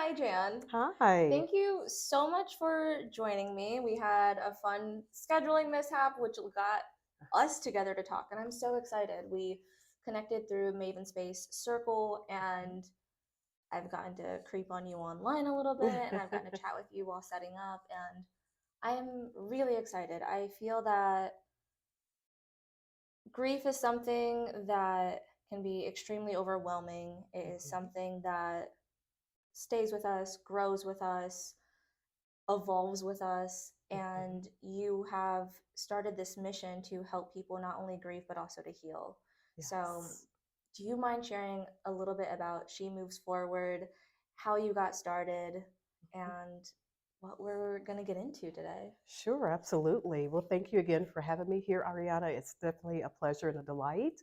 Hi, Jan. Hi. Thank you so much for joining me. We had a fun scheduling mishap, which got us together to talk, and I'm so excited. We connected through Maven Space Circle, and I've gotten to creep on you online a little bit, and I've gotten to chat with you while setting up, and I am really excited. I feel that grief is something that can be extremely overwhelming. It is something that stays with us, grows with us, evolves with us, and you have started this mission to help people not only grieve but also to heal. So, Yes. do you mind sharing a little bit about She Moves Forward, how you got started, and what we're going to get into today? Sure, absolutely. Well, thank you again for having me here, Ariana. It's definitely a pleasure and a delight.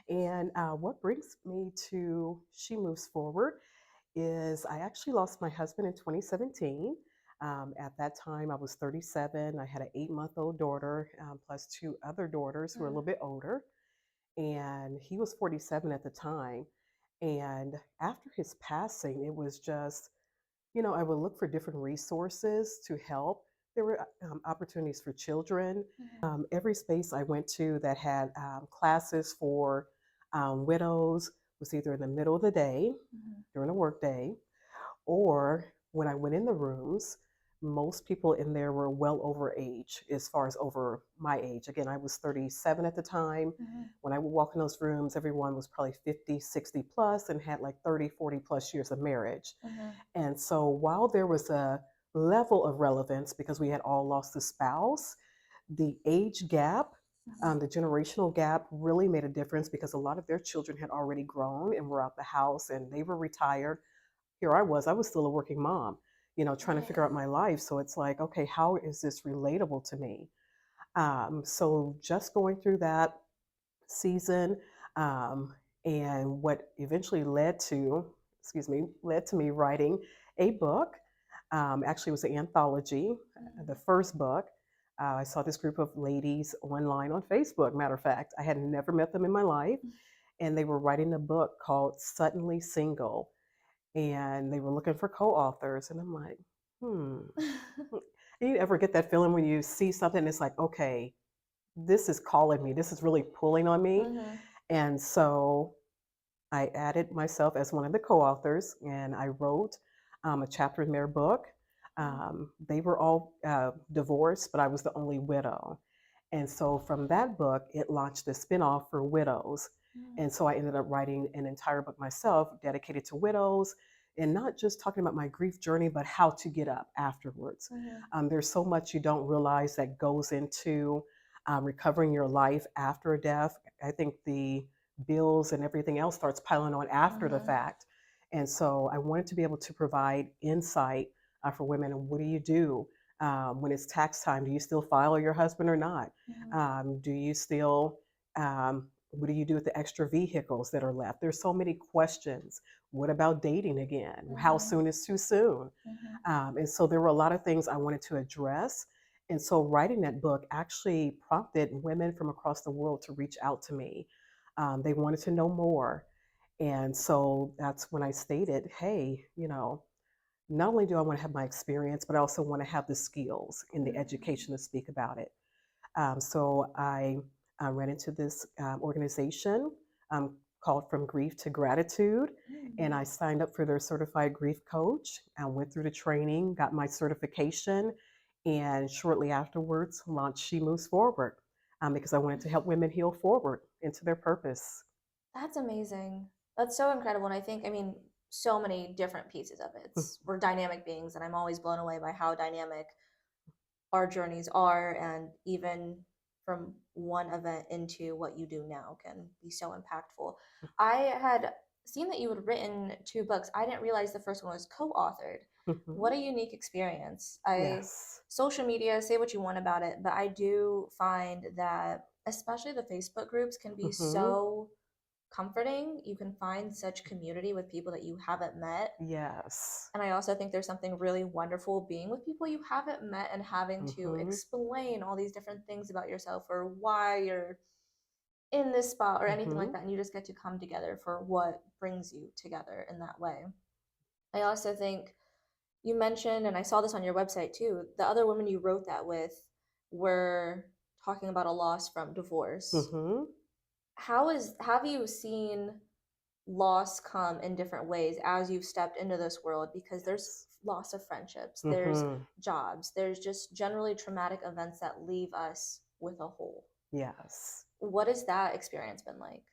And what brings me to She Moves Forward is I actually lost my husband in 2017. At that time, I was 37. I had an 8-month-old daughter, plus two other daughters who were a Mm. little bit older. And he was 47 at the time. And after his passing, it was just I would look for different resources to help. There were opportunities for children. Mhm. Every space I went to that had classes for widows was either in the middle of the day Mhm. during a work day, or when I went in the rooms, most people in there were well over age, as far as over my age. Again, I was 37 at the time. Mhm. When I would walk in those rooms, everyone was probably 50, 60 plus and had like 30, 40 plus years of marriage. Mhm. And so while there was a level of relevance because we had all lost a spouse, the age gap, Mhm. the generational gap really made a difference because a lot of their children had already grown and were out the house and they were retired. Here I was still a working mom, trying to figure Right. out my life. So it's like, okay, how is this relatable to me? So just going through that season, um, and what eventually led to me writing a book. Actually, it was an anthology, the Mhm. first book. I saw this group of ladies online on Facebook. Matter of fact, I had never met them in my life, and they were writing a book called Suddenly Single, and they were looking for co-authors. And I'm like, hmm. You ever get that feeling when you see something? It's like, okay, this is calling me. This is really pulling on me. Mhm. And so I added myself as one of the co authors and I wrote a chapter in their book. They were all divorced, but I was the only widow. And so from that book, it launched a spinoff for widows. Mhm. And so I ended up writing an entire book myself dedicated to widows and not just talking about my grief journey, but how to get up afterwards. Mhm. There's so much you don't realize that goes into recovering your life after a death. I think the bills and everything else starts piling on after the Mhm. fact. And so I wanted to be able to provide insight for women. And what do you do when it's tax time? Do you still file your husband or not? Mhm. Do you still, what do you do with the extra vehicles that are left? There's so many questions. What about dating again? How Mhm. soon is too soon? Mhm. And so there were a lot of things I wanted to address. And so writing that book actually prompted women from across the world to reach out to me. They wanted to know more. And so that's when I stated, hey, not only do I want to have my experience, but I also want to have the skills and the Mhm. education to speak about it. So I ran into this organization called From Grief to Gratitude, and Mhm. I signed up for their certified grief coach. I went through the training, got my certification, and shortly afterwards launched She Moves Forward because I wanted to help women heal forward into their purpose. That's amazing. That's so incredible. And I mean, so many different pieces of it. We're dynamic beings, and I'm always blown away by how dynamic our journeys are. And even from one event into what you do now can be so impactful. I had seen that you had written two books. I didn't realize the first one was co authored. What a unique experience. Yes. Social media, say what you want about it, but I do find that, especially the Facebook groups, can be Hmm. so comforting. You can find such community with people that you haven't met. Yes. And I also think there's something really wonderful being with people you haven't met and having to Hmm. explain all these different things about yourself or why you're in this spot or anything like Hmm. that. And you just get to come together for what brings you together in that way. I also think You mentioned, and I saw this on your website too, the other women you wrote that with were talking about a loss from divorce. Hmm. Have you seen loss come in different ways as you've stepped into this world? Because there's Yes. loss of friendships, there's Hmm. jobs, there's just generally traumatic events that leave us with a hole. Yes. What has that experience been like?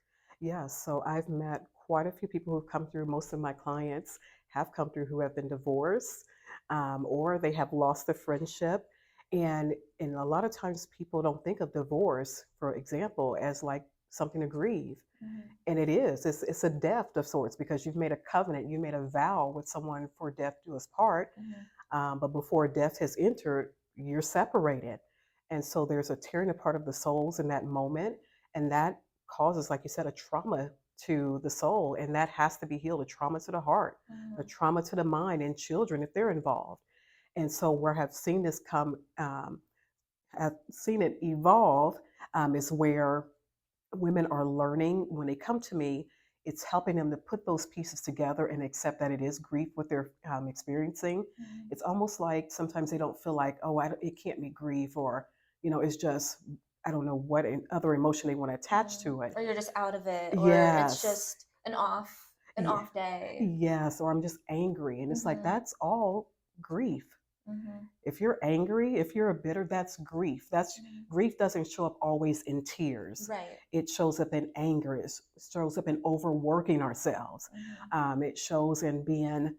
Yes. So I've met quite a few people who've come through. Most of my clients have come through who have been divorced, or they have lost a friendship. And a lot of times people don't think of divorce, for example, as like something to grieve. Mhm, And it is. It's a death of sorts because you've made a covenant, you made a vow with someone for death do us part. mhm, But before death has entered, you're separated. And so there's a tearing apart of the souls in that moment. And that causes, like you said, a trauma to the soul. And that has to be healed, a trauma to the heart, a mhm. trauma to the mind and children if they're involved. And so where I've seen this have seen it evolve is where women are learning when they come to me. It's helping them to put those pieces together and accept that it is grief what they're experiencing. Mhm. It's almost like sometimes they don't feel like, oh, it can't be grief, or it's just, I don't know what other emotion they want to attach Mm. to it. Or you're just out of it, or it's Yes. just an Yeah. off day. Yes. Or I'm just angry, and it's like Mhm, that's all grief. mhm, If you're angry, if you're bitter, that's grief. That's mhm. grief doesn't show up always in tears. Right. It shows up in anger. It shows up in overworking ourselves. Mhm, It shows in being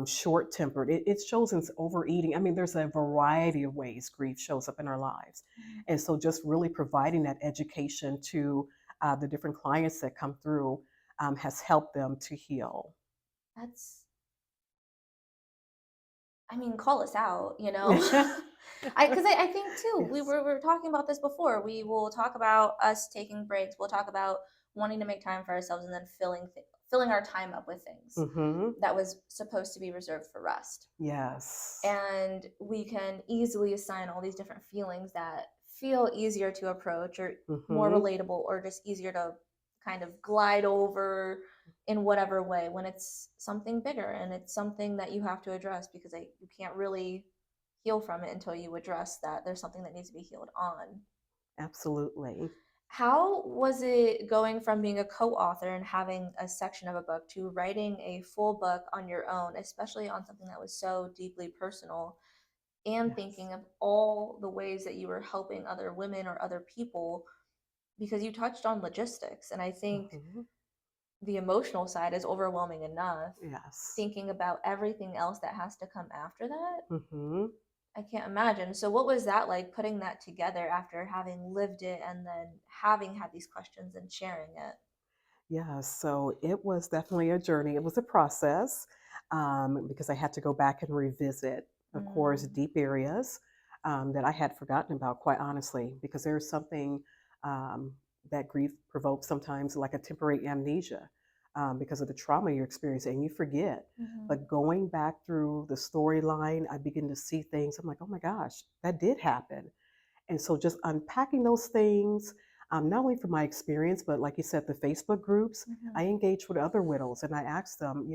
short tempered. It shows in overeating. I mean, there's a variety of ways grief shows up in our lives. mhm. And so, just really providing that education to the different clients that come through has helped them to heal. That's I mean, call us out, you know? I think too, Yes. we were talking about this before. We will talk about us taking breaks. We'll talk about wanting to make time for ourselves and then filling our time up with things Hmm. that was supposed to be reserved for rest. Yes. And we can easily assign all these different feelings that feel easier to approach or more Hmm. relatable or just easier to kind of glide over in whatever way when it's something bigger and it's something that you have to address because you can't really heal from it until you address that there's something that needs to be healed on. Absolutely. How was it going from being a co-author and having a section of a book to writing a full book on your own, especially on something that was so deeply personal, and Yes. thinking of all the ways that you were helping other women or other people? Because you touched on logistics, and I think Mhm. the emotional side is overwhelming enough. Yes. Thinking about everything else that has to come after that, Mhm. I can't imagine. So, what was that like putting that together after having lived it and then having had these questions and sharing it? Yeah, so it was definitely a journey. It was a process because I had to go back and revisit, of course, Mm, deep areas that I had forgotten about, quite honestly, because there's something um, that grief provokes sometimes, like a temporary amnesia because of the trauma you're experiencing, and you forget. mhm, But going back through the storyline, I begin to see things. I'm like, oh my gosh, that did happen. And so just unpacking those things, not only from my experience, but like you said, the Facebook groups, mhm. I engaged with other widows and I asked them,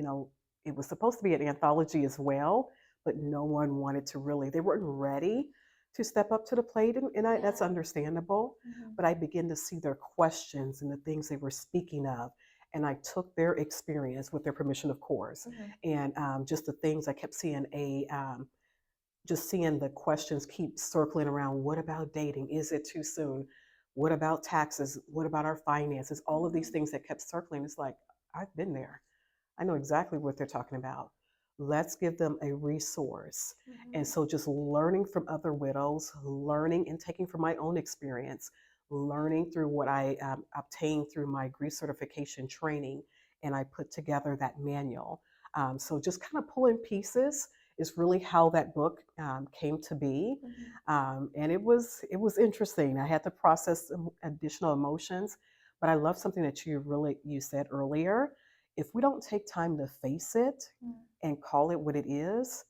it was supposed to be an anthology as well, but no one wanted to really, they weren't ready to step up to the plate. And that's Yeah. understandable. Mhm, But I began to see their questions and the things they were speaking of. And I took their experience with their permission, of course. mhm. And just the things I kept seeing just seeing the questions keep circling around. What about dating? Is it too soon? What about taxes? What about our finances? All of these Mhm, things that kept circling. It's like, I've been there. I know exactly what they're talking about. Let's give them a resource. And mhm, so, just learning from other widows, learning and taking from my own experience, learning through what I obtained through my grief certification training, and I put together that manual. So, just kind of pulling pieces is really how that book came to be. mhm. And it was interesting. I had to process some additional emotions, but I love something that you said earlier. If we don't take time to face it Mm, and call it what it is,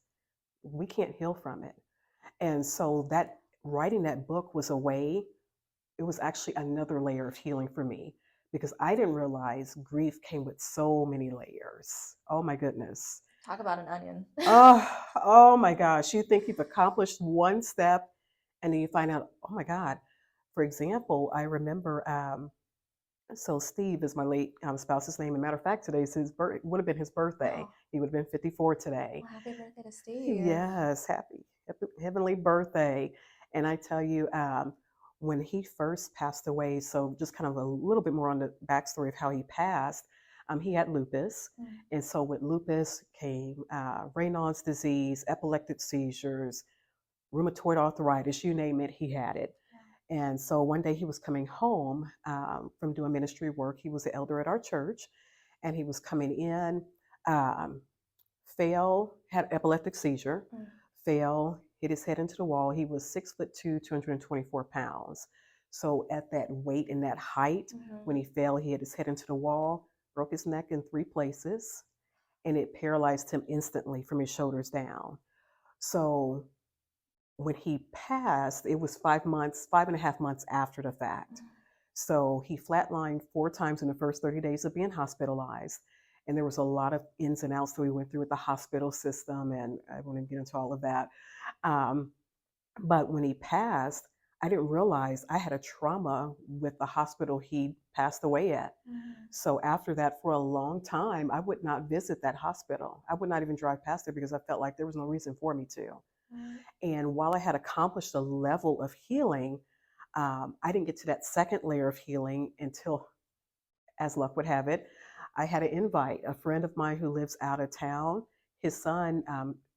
we can't heal from it. And so that writing that book was a way, it was actually another layer of healing for me because I didn't realize grief came with so many layers. Oh my goodness. Talk about an onion. Oh my gosh. You think you've accomplished one step and then you find out, oh my God. For example, I remember, so Steve is my late spouse's name. And matter of fact, today's his would have been his birthday. He would have been 54 today. Well, happy birthday to Steve. Yes, happy heavenly birthday. And I tell you, when he first passed away, so just kind of a little bit more on the backstory of how he passed, he had lupus. Mm. And so with lupus came Raynaud's disease, epileptic seizures, rheumatoid arthritis, you name it, he had it. And so one day he was coming home from doing ministry work. He was the elder at our church, and he was coming in. Um, Fell, had epileptic seizure, Mm. fell, hit his head into the wall. He was 6'2", 224 pounds. So at that weight and that height, when he fell, he hit his head into the wall, broke his neck in 3 places, and it paralyzed him instantly from his shoulders down. So when he passed, it was 5 months, 5.5 months after the fact. So he flatlined 4 times in the first 30 days of being hospitalized. And there was a lot of ins and outs that we went through with the hospital system, and I won't even get into all of that. Um, but when he passed, I didn't realize I had a trauma with the hospital he passed away at. So after that, for a long time, I would not visit that hospital. I would not even drive past it because I felt like there was no reason for me to. And while I had accomplished a level of healing, I didn't get to that second layer of healing until, as luck would have it, I had an invite. A friend of mine who lives out of town, his son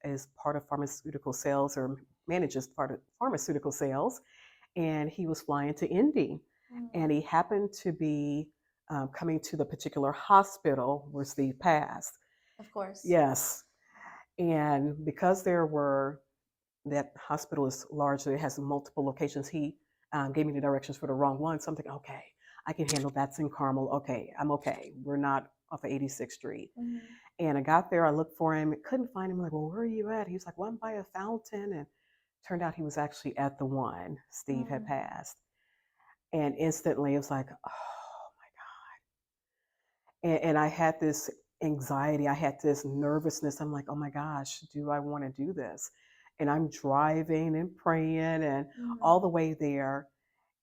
is part of pharmaceutical sales or manages part of pharmaceutical sales, and he was flying to Indy. And he happened to be coming to the particular hospital where Steve passed. Of course. Yes. And because that hospital is large, it has multiple locations. He gave me the directions for the wrong one. So I'm thinking, okay, I can handle that's in Carmel. Okay, I'm okay. We're not off of 86th Street. And I got there, I looked for him, couldn't find him. I'm like, well, where are you at? He was like, well, I'm by a fountain. And turned out he was actually at the one Steve had passed. And instantly it was like, oh my God. And I had this anxiety, I had this nervousness. I'm like, oh my gosh, do I want to do this? And I'm driving and praying and all the way there.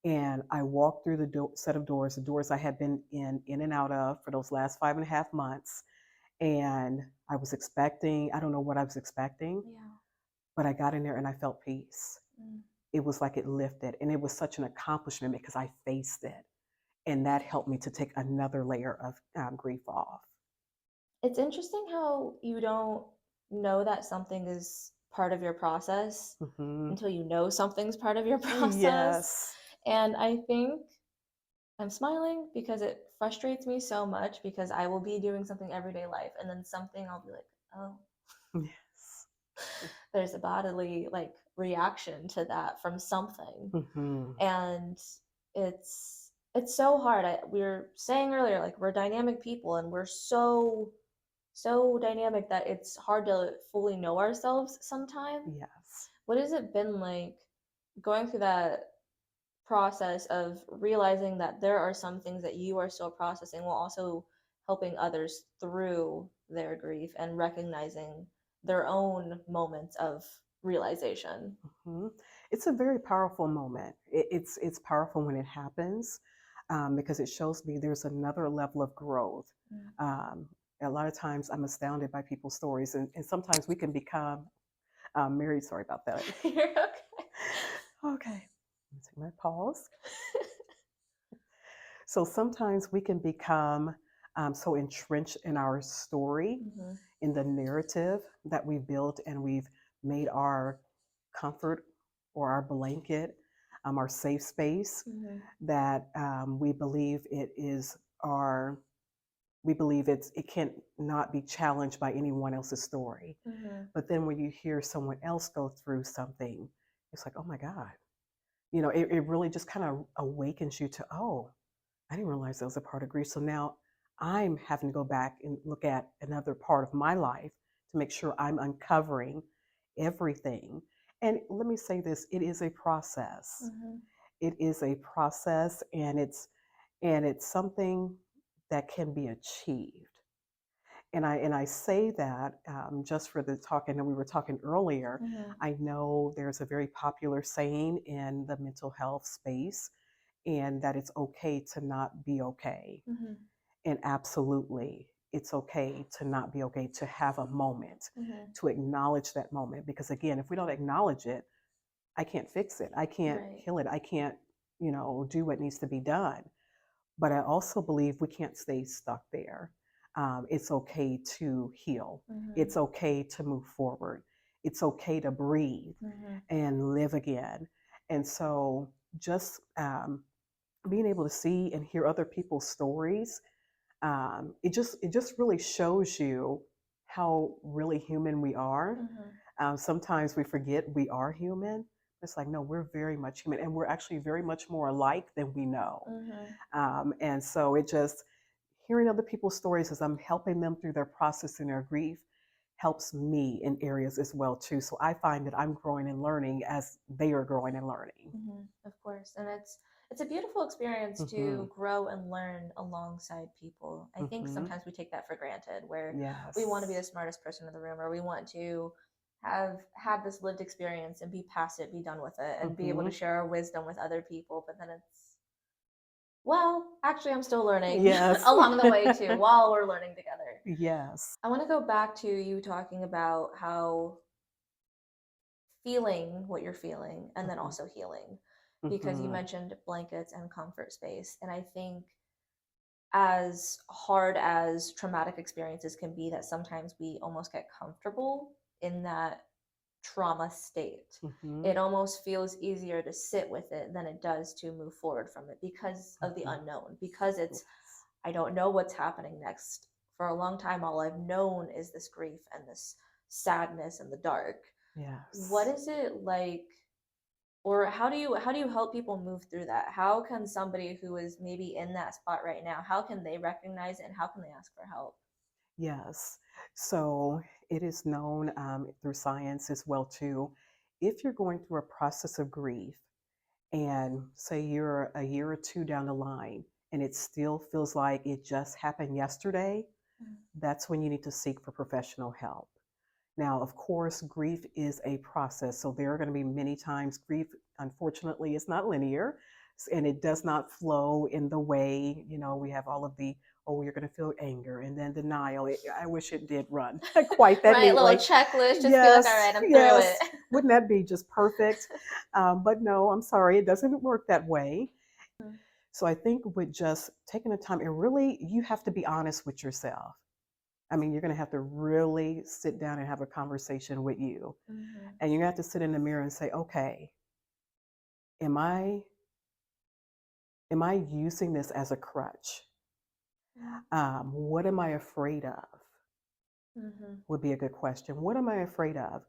And I walked through the set of doors, the doors I had been in and out of for those last 5.5 months. And I was expecting, I don't know what I was expecting, but I got in there and I felt peace. It was like it lifted. And it was such an accomplishment because I faced it. And that helped me to take another layer of grief off. It's interesting how you don't know that something is part of your process until you know something's part of your process. Yes. And I think I'm smiling because it frustrates me so much because I will be doing something everyday life and then something I'll be like, oh, Yes. there's a bodily like reaction to that from something. And it's so hard. We were saying earlier, like we're dynamic people and we're so dynamic that it's hard to fully know ourselves sometimes. Yes. What has it been like going through that process of realizing that there are some things that you are still processing while also helping others through their grief and recognizing their own moments of realization? It's a very powerful moment. It's powerful when it happens because it shows me there's another level of growth. Um, a lot of times I'm astounded by people's stories, and sometimes we can become married. Sorry about that. You're okay. Okay, let me take my pause. So sometimes we can become so entrenched in our story, in the narrative that we built, and we've made our comfort or our blanket, our safe space, that we believe it can't not be challenged by anyone else's story. But then when you hear someone else go through something, it's like, oh my God, it really just kind of awakens you to, oh, I didn't realize that was a part of grief. So now I'm having to go back and look at another part of my life to make sure I'm uncovering everything. And let me say this, it is a process. It is a process, and it's something that can be achieved. And I say that just for the talk. I know we were talking earlier. Mhm. I know there's a very popular saying in the mental health space, and that it's okay to not be okay. Mhm. And absolutely, it's okay to not be okay, to have a moment, Mhm. to acknowledge that moment. Because again, if we don't acknowledge it, I can't fix it. I can't Right. heal it. I can't, do what needs to be done. But I also believe we can't stay stuck there. It's okay to heal. Mhm. It's okay to move forward. It's okay to breathe Mhm. and live again. And so just being able to see and hear other people's stories, it just really shows you how really human we are. Mhm. Sometimes we forget we are human. It's like, no, we're very much human, and we're actually very much more alike than we know. Mhm. And so it just, hearing other people's stories as I'm helping them through their process and their grief helps me in areas as well too. So I find that I'm growing and learning as they are growing and learning. Of course, and it's a beautiful experience Hmm. to grow and learn alongside people. I think Hmm. sometimes we take that for granted, where we want to be the Yes. smartest person in the room, or we want to have this lived experience and be past it, be done with it, and be able to Hmm. share our wisdom with other people. But then it's, well, actually, I'm still learning Yes. along the way too, while we're learning together. Yes. I want to go back to you talking about how feeling what you're feeling and then Hmm. also healing, because you Hmm. mentioned blankets and comfort space, and I think as hard as traumatic experiences can be, that sometimes we almost get comfortable in that trauma state. Hmm. It almost feels easier to sit with it than it does to move forward from it because of the Hmm. unknown, because it's, Yes. I don't know what's happening next. For a long time, all I've known is this grief and this sadness and the dark. What Yes. is it like, or how do you help people move through that? How can somebody who is maybe in that spot right now, how can they recognize it and how can they ask for help? Yes. So it is known through science as well too. If you're going through a process of grief, and say you're a year or two down the line, and it still feels like it just happened yesterday, Mm. that's when you need to seek for professional help. Now, of course, grief is a process. So there are going to be many times grief, unfortunately, is not linear, and it does not flow in the way, we have all of the, oh, you're going to feel anger and then denial. I wish it did run quite that Right, little neatly. checklist, just be like, all Yes, right, I'm through it. yes. Wouldn't that be just perfect? But no, I'm sorry, it doesn't work that way. Mm. So I think with just taking the time, and really, you have to be honest with yourself. I mean, you're going to have to really sit down and have a conversation with you. Mhm. And you have to sit in the mirror and say, okay, am I am I using this as a crutch? Mhm. What am I afraid of? Mhm. Would be a good question. What am I afraid of?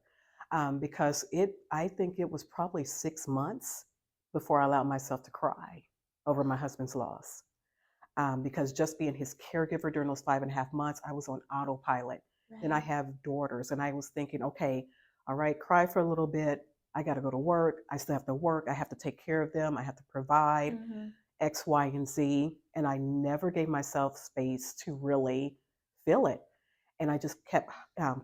Because I think it was probably 6 months before I allowed myself to cry over my husband's loss. Because just being his caregiver during those 5.5 months, I was on autopilot. Then I Right. have daughters, and I was thinking, okay, all right, cry for a little bit. I got to go to work. I still have to work. I have to take care of them. I have to provide Mhm. X, Y, and Z. And I never gave myself space to really feel it. And I just kept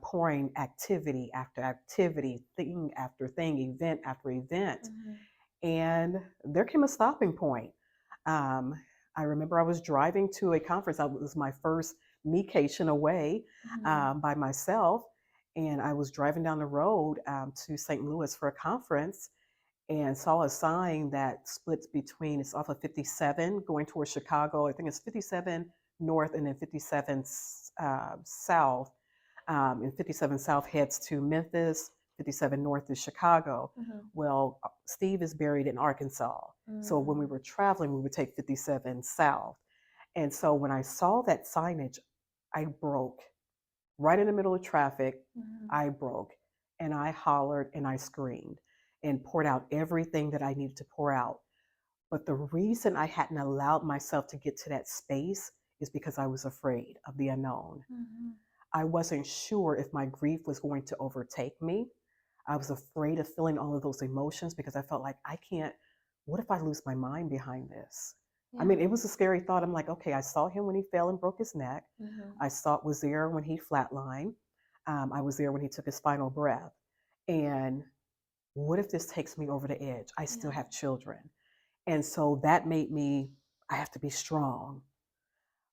pouring activity after activity, thing after thing, event after event. Mhm. And there came a stopping point. Um, I remember I was driving to a conference. It was my first vacation away Mhm. by myself. And I was driving down the road to St. Louis for a conference and saw a sign that splits between, it's off of 57 going towards Chicago. I think it's 57 north and then 57 south. And 57 south heads to Memphis, 57 north is Chicago. Mhm. Well, Steve is buried in Arkansas. So when we Mm. were traveling, we would take 57 south. And so when I saw that signage, I broke right in the middle of traffic. Mhm. I broke and I hollered and I screamed and poured out everything that I needed to pour out. But the reason I hadn't allowed myself to get to that space is because I was afraid of the unknown. Mhm. I wasn't sure if my grief was going to overtake me. I was afraid of feeling all of those emotions because I felt like I can't, what if I lose my mind behind this? I Yeah. mean, it was a scary thought. I'm like, okay, I saw him when he fell and broke his neck. Hmm. I was there when he flatlined. I was there when he took his final breath. And what if this takes me over the edge? I still Yeah. have children. And so that made me, I have to be strong.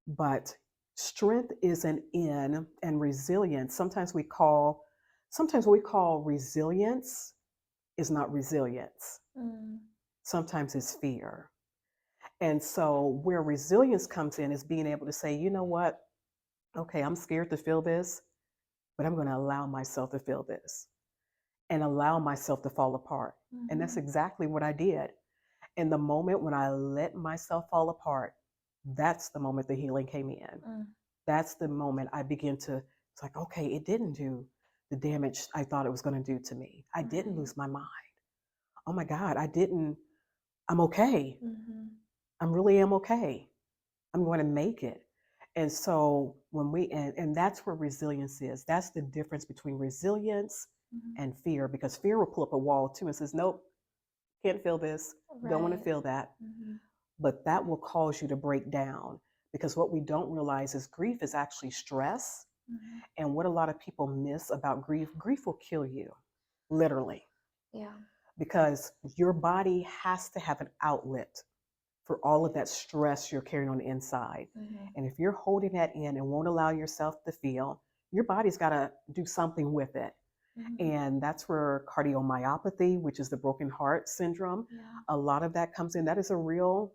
But strength is an in, and resilience. Sometimes what we call resilience is not resilience. Mm. Sometimes it's fear. And so where resilience comes in is being able to say, you know what? Okay, I'm scared to feel this, but I'm going to allow myself to feel this and allow myself to fall apart. And that's Hmm. exactly what I did. And the moment when I let myself fall apart, that's the moment the healing came in. Mm. That's the moment I begin to, it's like, okay, it didn't do the damage I thought it was going to do to me. I didn't Right. lose my mind. Oh my God, I'm okay. Hmm. I'm really am okay. I'm going to make it. And so and that's where resilience is. That's the difference between resilience Hmm. and fear, because fear will pull up a wall too and says, nope, can't feel this, don't want to Right. feel that. Hmm. But that will cause you to break down, because what we don't realize is grief is actually stress. Hmm. And what a lot of people miss about grief will kill you, literally, Yeah. because your body has to have an outlet for all of that stress you're carrying on the inside. Hmm. And if you're holding that in and won't allow yourself to feel, your body's got to do something with it. Hmm. And that's where cardiomyopathy, which is the broken heart syndrome, Yeah. a lot of that comes in. That is a real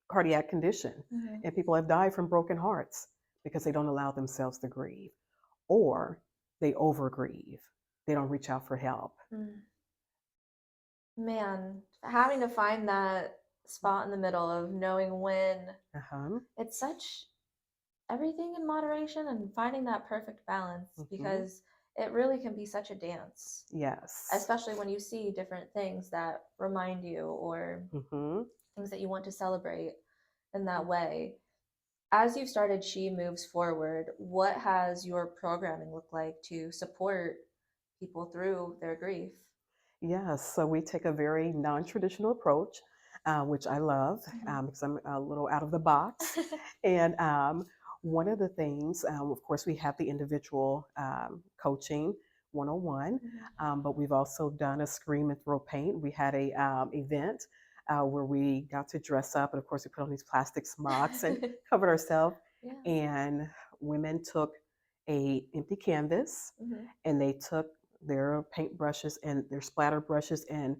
cardiac condition. Hmm. And people have died from broken hearts because they don't allow themselves to grieve, or they over grieve. They don't reach out for help. Mm. Man, having to find that spot in the middle of knowing when Uh-huh. it's such everything in moderation and finding that perfect balance Mm-hmm. because it really can be such a dance, Yes. especially when you see different things that remind you or Mm-hmm. things that you want to celebrate in that way. As you've started She Moves Forward, what has your programming looked like to support people through their grief? Yes, so we take a very non-traditional approach, which I love, Hmm. because I'm a little out of the box. And one of the things, of course, we have the individual coaching 101, Hmm. but we've also done a scream and throw paint. We had a event where we got to dress up, and of course, we put on these plastic smocks and covered ourselves. Yeah. And women took a empty canvas, Hmm. and they took their paint brushes and their splatter brushes, and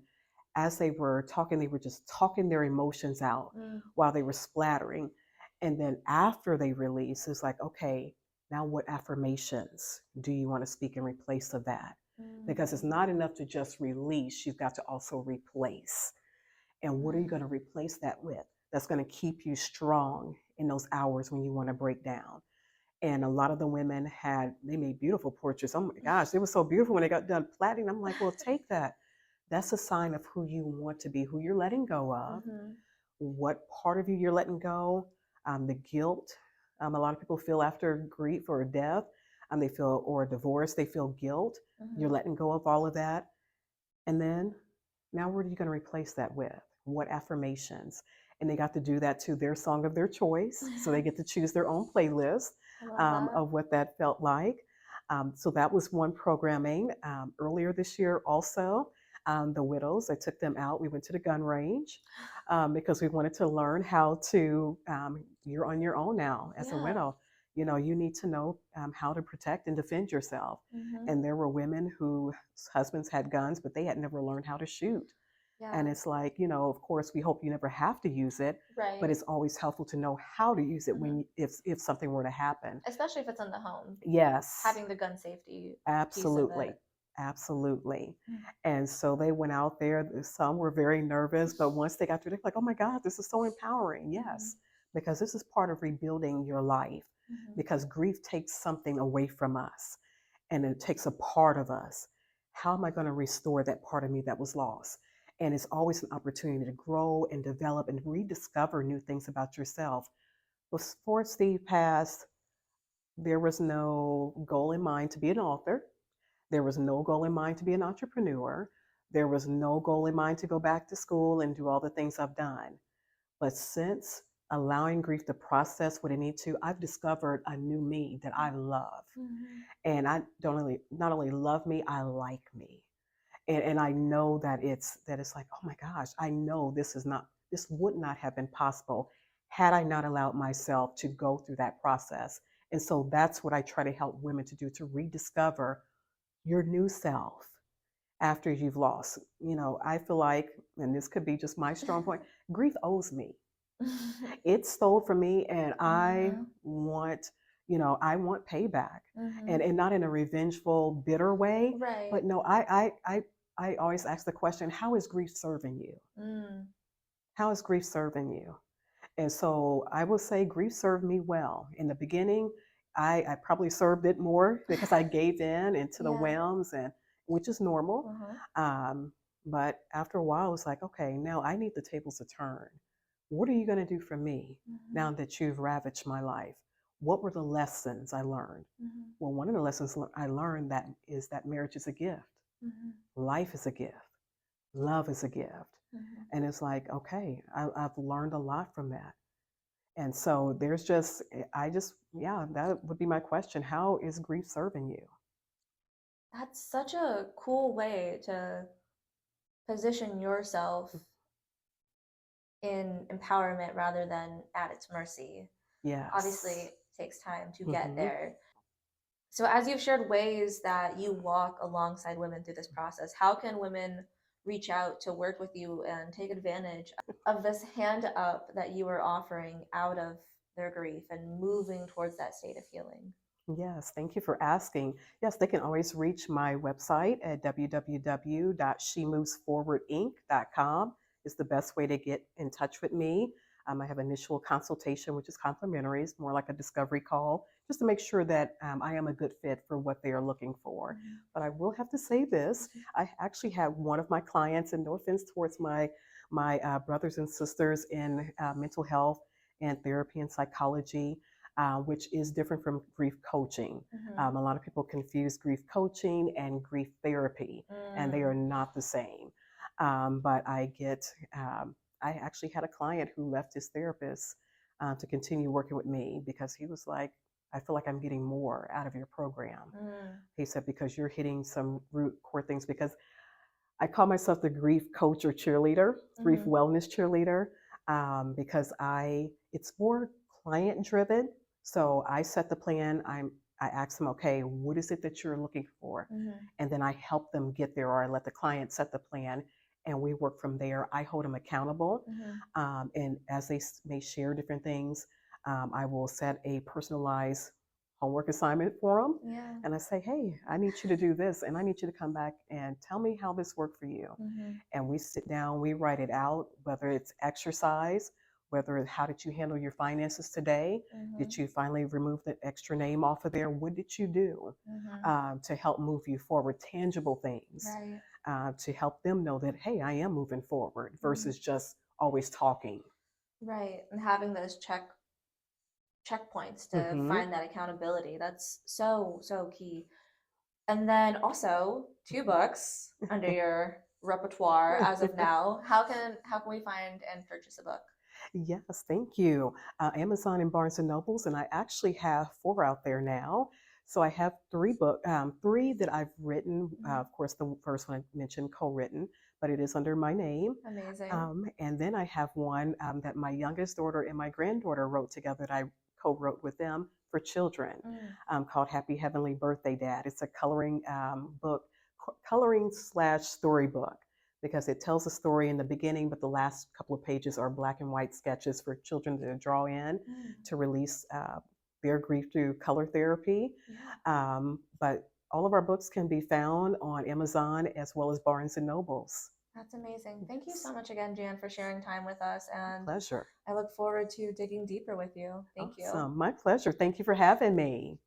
as they were talking, they were just talking their emotions out Mm. while they were splattering. And then after they release, it's like, okay, now what affirmations do you want to speak in replace of that? Because it's Mm. not enough to just release, you've got to also replace. And what are you Mm. going to replace that with? That's going to keep you strong in those hours when you want to break down. And a lot of the women they made beautiful portraits. Oh my gosh, they were so beautiful when they got done plaiting. I'm like, well, take that. That's a sign of who you want to be, who you're letting go of, Hmm. what part of you you're letting go, the guilt. A lot of people feel after grief or death, they feel, or a divorce, they feel guilt. You're Hmm. letting go of all of that. And then now what are you going to replace that with? What affirmations? And they got to do that to their song of their choice. So they get to choose their own playlist I love that. of what that felt like. So that was one programming. Earlier this year, also, the widows, I took them out. We went to the gun range because we wanted to learn how to, you're on your own now as a Yeah. widow. You know, you need to know how to protect and defend yourself. Hmm. And there were women whose husbands had guns, but they had never learned how to shoot. And Yeah. it's like, you know, of course, we hope you never have to use it, but Right. it's always helpful to know how to use it Hmm. if something were to happen. Especially if it's in the home, Yes, having the gun safety piece of absolutely. it. Absolutely. Mm. And so they went out there. Some were very nervous, but once they got through, they're like, oh my God, this is so empowering. Hmm. Yes, because this is part of rebuilding your life, Hmm. because grief takes something away from us and it takes a part of us. How am I going to restore that part of me that was lost? And it's always an opportunity to grow and develop and rediscover new things about yourself. Before Steve passed, there was no goal in mind to be an author. There was no goal in mind to be an entrepreneur. There was no goal in mind to go back to school and do all the things I've done. But since allowing grief to process what it needs to, I've discovered a new me that I love. Mhm. And I don't only not only love me, I like me. And I know that it's like, oh my gosh, I know this would not have been possible had I not allowed myself to go through that process. And so that's what I try to help women to do, to rediscover your new self after you've lost. I feel like, and this could be just my strong point, grief owes me. It stole from me, and Mhm. I want payback, and Mhm. and not in a revengeful, bitter way, Right. but no, I always ask the question, how is grief serving you? Mm. How is grief serving you? And so I will say grief served me well. In the beginning, I probably served it more because I gave in into the Yeah. whims, and which is normal. Uh-huh. Um, but after a while, it's like, okay, now I need the tables to turn. What are you going to do for me Mhm. now that you've ravaged my life? What were the lessons I learned? Mhm. Well, one of the lessons I learned that is that marriage is a gift, Mhm. life is a gift, love is a gift. Mhm. And it's like, okay, I've learned a lot from that. And so there's just, yeah, that would be my question. How is grief serving you? That's such a cool way to position yourself in empowerment rather than at its mercy. Obviously, Yes. it takes time to get Hmm. there. So, as you've shared ways that you walk alongside women through this process, how can women reach out to work with you and take advantage of this hand up that you are offering out of their grief and moving towards that state of healing? Yes, thank you for asking. Yes, they can always reach my website at www.shemovesforwardinc.com is the best way to get in touch with me. I have initial consultation, which is complimentary. It's more like a discovery call, just to make sure that I am a good fit for what they are looking for. Mhm. But I will have to say this: I actually have one of my clients, and no offense towards my brothers and sisters in mental health and therapy and psychology, which is different from grief coaching. Mhm. A lot of people confuse grief coaching and grief therapy, and they are Mm. not the same. But I actually had a client who left his therapist to continue working with me because he was like, I feel like I'm getting more out of your program. Mm. He said, because you're hitting some root core things. Because I call myself the grief coach or cheerleader, grief Mhm. wellness cheerleader, because it's more client driven. So I set the plan. I ask them, okay, what is it that you're looking for? Mhm. And then I help them get there, or I let the client set the plan, and we work from there. I hold them accountable, Mhm. and as they may share different things, I will set a personalized homework assignment for them, Yeah. and I say, hey, I need you to do this, and I need you to come back and tell me how this worked for you. Mhm. And we sit down, we write it out, whether it's exercise, whether how did you handle your finances today? Did Mhm. you finally remove the extra name off of there? What did you do Mhm. to help move you forward? Tangible things Right. to help them know that, hey, I am moving forward Mhm. versus just always talking. Right. And having those checkpoints to Hmm. find that accountability, that's so, so key. And then also two books under your repertoire as of now. How can we find and purchase a book? Yes, thank you. Amazon and Barnes and Nobles, and I actually have four out there now. So I have three that I've written. Mhm. Of course, the first one I mentioned co-written, but it is under my name. Amazing. And then I have one that my youngest daughter and my granddaughter wrote together that I co-wrote with them for children, Mm. called Happy Heavenly Birthday Dad. It's a coloring book, coloring / storybook, because it tells a story in the beginning, but the last couple of pages are black and white sketches for children to draw in Mm. to release their grief through color therapy. Yeah. But all of our books can be found on Amazon as well as Barnes and Nobles. That's amazing. Thank you Yes, so much again, Jan, for sharing time with us. my And pleasure. I look forward to digging deeper with you. Thank you. Awesome. My pleasure. Thank you for having me.